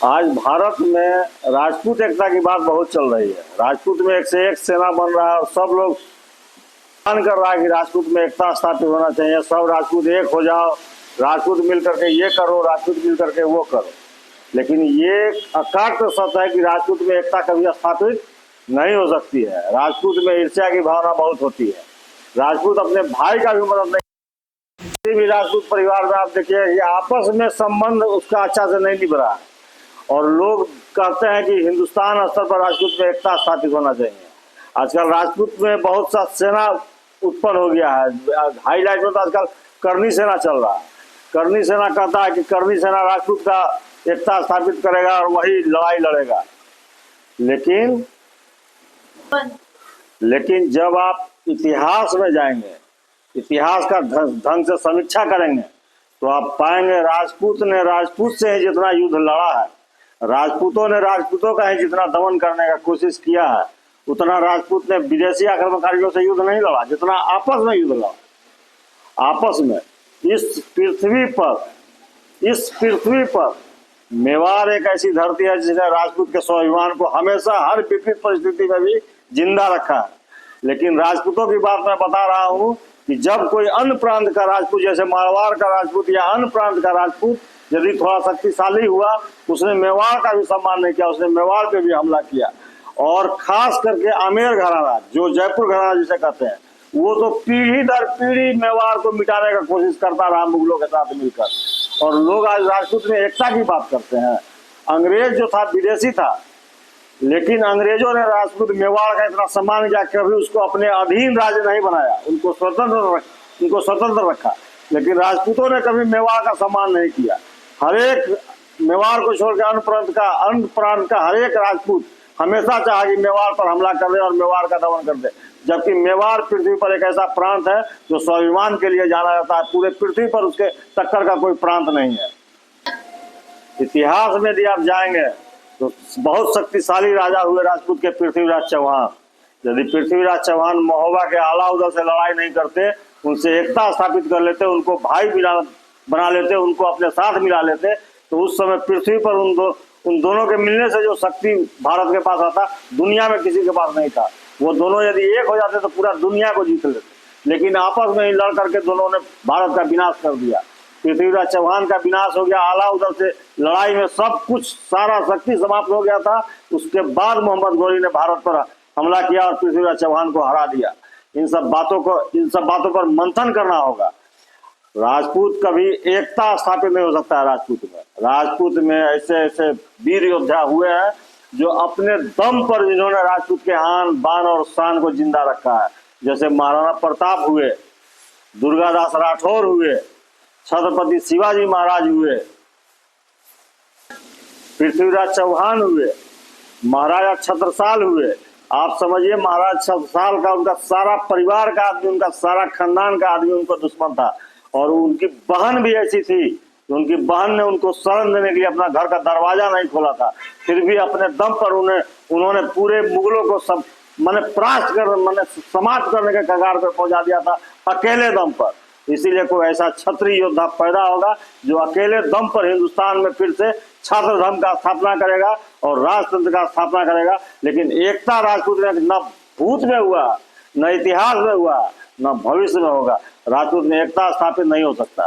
आज भारत में राजपूत एकता की बात बहुत चल रही है। राजपूत में एक से एक सेना बन रहा है और सब लोग मान कर रहा है कि राजपूत में एकता स्थापित होना चाहिए। सब राजपूत एक हो जाओ, राजपूत मिल करके ये करो, राजपूत मिल करके वो करो। लेकिन ये अकाट्य सत्य है कि राजपूत में एकता कभी स्थापित नहीं हो सकती है। राजपूत में ईर्ष्या की भावना बहुत होती है। राजपूत अपने भाई का भी मदद नहीं, किसी भी राजपूत परिवार में आप देखिए कि आपस में संबंध उसका अच्छा से नहीं निभ रहा है। और लोग कहते हैं कि हिंदुस्तान स्तर पर राजपूत में एकता स्थापित होना चाहिए। आजकल राजपूत में बहुत सा सेना उत्पन्न हो गया है। हाईलाइट में तो आजकल करनी सेना चल रहा है। करनी सेना कहता है कि करनी सेना राजपूत का एकता स्थापित करेगा और वही लड़ाई लड़ेगा। लेकिन जब आप इतिहास में जाएंगे, इतिहास का ढंग से समीक्षा करेंगे, तो आप पाएंगे राजपूत ने राजपूत से ही जितना युद्ध लड़ा है, राजपूतों ने राजपूतों का ही जितना दमन करने का कोशिश किया है, उतना राजपूत ने विदेशी आक्रमणकारियों से युद्ध नहीं लड़ा जितना आपस में युद्ध लड़ा। आपस में इस पृथ्वी पर मेवाड़ एक ऐसी धरती है जिसने राजपूत के स्वाभिमान को हमेशा हर विपरीत परिस्थिति में भी जिंदा रखा है। लेकिन राजपूतों की बात मैं बता रहा हूँ कि जब कोई अन्य प्रांत का राजपूत, जैसे मारवाड़ का राजपूत या अन्य प्रांत का राजपूत यदि थोड़ा शक्तिशाली हुआ, उसने मेवाड़ का भी सम्मान नहीं किया, उसने मेवाड़ पे भी हमला किया। और खास करके आमेर घराना, जो जयपुर घराना जिसे कहते हैं, वो तो पीढ़ी दर पीढ़ी मेवाड़ को मिटाने का कोशिश करता रहा मुगलों के साथ मिलकर। और लोग आज राजपूत में एकता की बात करते हैं। अंग्रेज जो था विदेशी था, लेकिन अंग्रेजों ने राजपूत मेवाड़ का इतना सम्मान किया, कभी उसको अपने अधीन राज्य नहीं बनाया, उनको स्वतंत्र रखा। लेकिन राजपूतों ने कभी मेवाड़ का सम्मान नहीं किया। हर एक मेवाड़ को छोड़कर अन्य प्रांत का हर एक राजपूत हमेशा चाहा कि मेवाड़ पर हमला कर दे और मेवाड़ का दमन कर दे। जबकि मेवाड़ पृथ्वी पर एक ऐसा प्रांत है जो स्वाभिमान के लिए जाना जाता है। पूरे पृथ्वी पर उसके टक्कर का कोई प्रांत नहीं है। इतिहास में यदि आप जाएंगे तो बहुत शक्तिशाली राजा हुए राजपूत के, पृथ्वीराज चौहान। यदि पृथ्वीराज चौहान महोबा के आला उदल से लड़ाई नहीं करते, उनसे एकता स्थापित कर लेते, उनको भाई बना लेते, उनको अपने साथ मिला लेते, तो उस समय पृथ्वी पर उन दोनों के मिलने से जो शक्ति भारत के पास आता, दुनिया में किसी के पास नहीं था। वो दोनों यदि एक हो जाते तो पूरा दुनिया को जीत लेते। लेकिन आपस में ही लड़ करके दोनों ने भारत का विनाश कर दिया। पृथ्वीराज चौहान का विनाश हो गया, आला उदल से लड़ाई में सब कुछ, सारा शक्ति समाप्त हो गया था। उसके बाद मोहम्मद गौरी ने भारत पर हमला किया और पृथ्वीराज चौहान को हरा दिया। इन सब बातों पर मंथन करना होगा। राजपूत कभी एकता स्थापित नहीं हो सकता है। राजपूत में ऐसे वीर योद्धा हुए हैं जो अपने दम पर, जिन्होंने राजपूत के आन बान और शान को जिंदा रखा है। जैसे महाराणा प्रताप हुए, दुर्गादास राठौर हुए, छत्रपति शिवाजी महाराज हुए, पृथ्वीराज चौहान हुए, महाराजा छत्रसाल हुए। आप समझिए, महाराज छत्रसाल का उनका सारा परिवार का आदमी, उनका सारा खानदान का आदमी उनको दुश्मन था। और उनकी बहन भी ऐसी थी, उनकी बहन ने उनको शरण देने के लिए अपना घर का दरवाजा नहीं खोला था। फिर भी अपने दम पर उन्होंने पूरे मुगलों को सब समाप्त करने के कगार पर पहुंचा दिया था, अकेले दम पर। इसीलिए कोई ऐसा क्षत्रिय योद्धा पैदा होगा जो अकेले दम पर हिंदुस्तान में फिर से छात्र धर्म का स्थापना करेगा और राजतंत्र का स्थापना करेगा। लेकिन एकता राजपूत में न भूत में हुआ, न इतिहास में हुआ, न भविष्य में होगा। राजपूत में एकता स्थापित नहीं हो सकता।